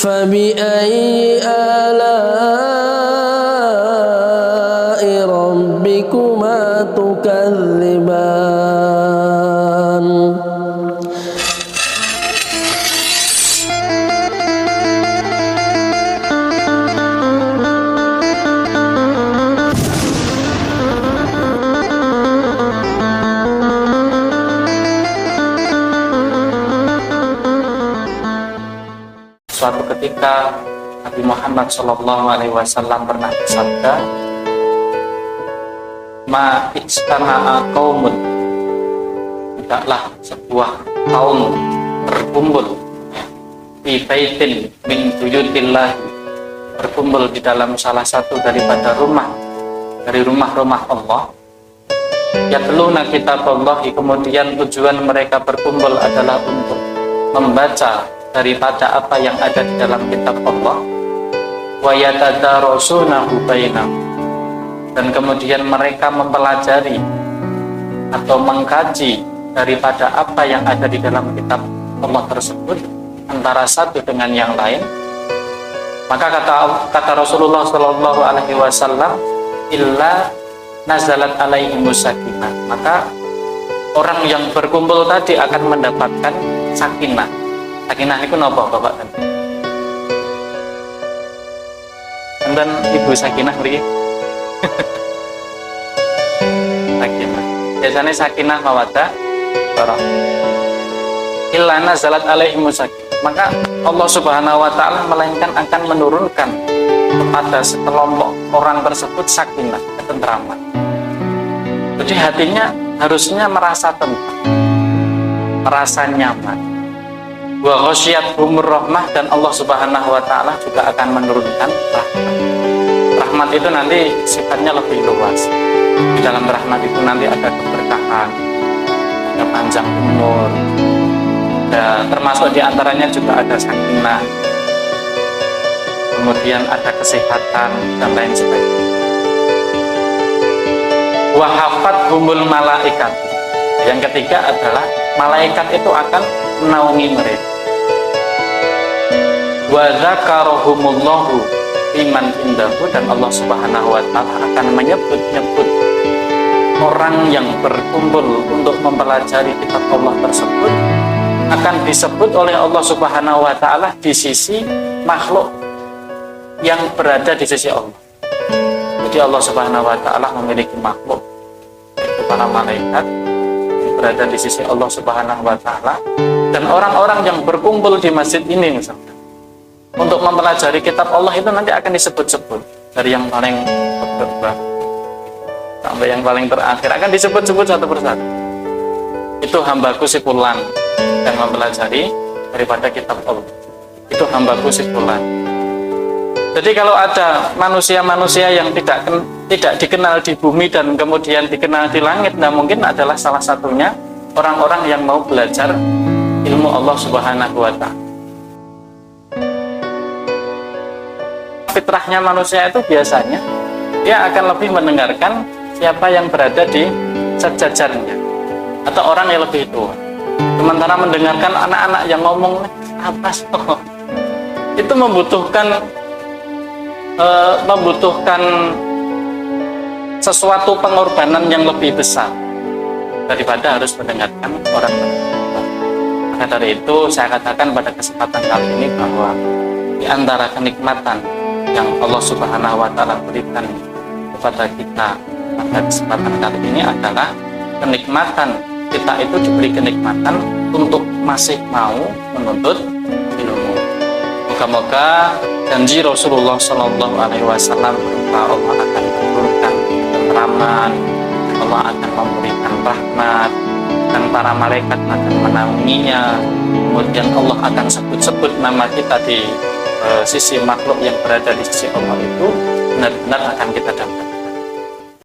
فبأي آلاء ربكما تكذبان Suatu ketika Nabi Muhammad SAW pernah bersabda, "Ma ijtama'a qaumun," tidaklah sebuah kaum berkumpul fi baitin min buyutillah, berkumpul di dalam salah satu daripada dari rumah-rumah Allah, yatluna kitaballahi, kemudian tujuan mereka berkumpul adalah untuk membaca daripada apa yang ada di dalam kitab Allah, wa yatadarasunahu bainahum, dan kemudian mereka mempelajari atau mengkaji daripada apa yang ada di dalam kitab Allah tersebut antara satu dengan yang lain. Maka kata Rasulullah Shallallahu Alaihi Wasallam, illa nazalat alaihimus sakinah, maka orang yang berkumpul tadi akan mendapatkan sakinah. Sakinah itu apa Bapak? Dan Ibu Sakinah beri. Sakinah. Biasanya sakinah mawaddah warahmah. Illa nazalat alaihimus sakinah. Maka Allah Subhanahu wa taala melainkan akan menurunkan kepada sekelompok orang tersebut sakinah, ketentraman. Jadi hatinya harusnya merasa tenang, merasa nyaman. Wa ghasyiyatuhumur rahmah, dan Allah Subhanahu wa taala juga akan menurunkan rahmat. Rahmat itu nanti sifatnya lebih luas. Di dalam rahmat itu nanti ada keberkahan, ada panjang umur, dan termasuk diantaranya juga ada sakinah, kemudian ada kesehatan dan lain sebagainya. Wa hafathumul malaikat, yang ketiga adalah malaikat itu akan menaungi mereka. Wa dzakarahumullahu liman indahu, dan Allah Subhanahu wa taala akan menyebut-nyebut orang yang berkumpul untuk mempelajari kitab Allah tersebut, akan disebut oleh Allah Subhanahu wa taala di sisi makhluk yang berada di sisi Allah. Jadi Allah Subhanahu wa taala memiliki makhluk, yaitu para malaikat yang berada di sisi Allah Subhanahu wa taala, dan orang-orang yang berkumpul di masjid ini misalnya untuk mempelajari kitab Allah itu nanti akan disebut-sebut, dari yang paling pertama sampai yang paling terakhir akan disebut-sebut satu persatu. Itu hambaku si fulan yang mempelajari daripada kitab Allah. Itu hambaku si fulan. Jadi kalau ada manusia-manusia yang tidak dikenal di bumi dan kemudian dikenal di langit, nah mungkin adalah salah satunya orang-orang yang mau belajar ilmu Allah Subhanahu wa taala. Fitrahnya manusia itu biasanya dia akan lebih mendengarkan siapa yang berada di sejajarnya atau orang yang lebih tua, sementara mendengarkan anak-anak yang ngomong apa sih, itu membutuhkan sesuatu pengorbanan yang lebih besar daripada harus mendengarkan orang tua. Maka dari itu saya katakan pada kesempatan kali ini bahwa di antara kenikmatan yang Allah Subhanahu wa taala berikan kepada kita pada kesempatan kali ini adalah kenikmatan kita itu diberi kenikmatan untuk masih mau menuntut ilmu. Moga-moga janji Rasulullah Shallallahu Alaihi Wasallam berupa Allah akan menurunkan ketentraman, Allah akan memberikan rahmat, dan para malaikat akan menaunginya. Kemudian Allah akan sebut-sebut nama kita di sisi makhluk yang berada di sisi Allah, itu benar-benar akan kita dapat.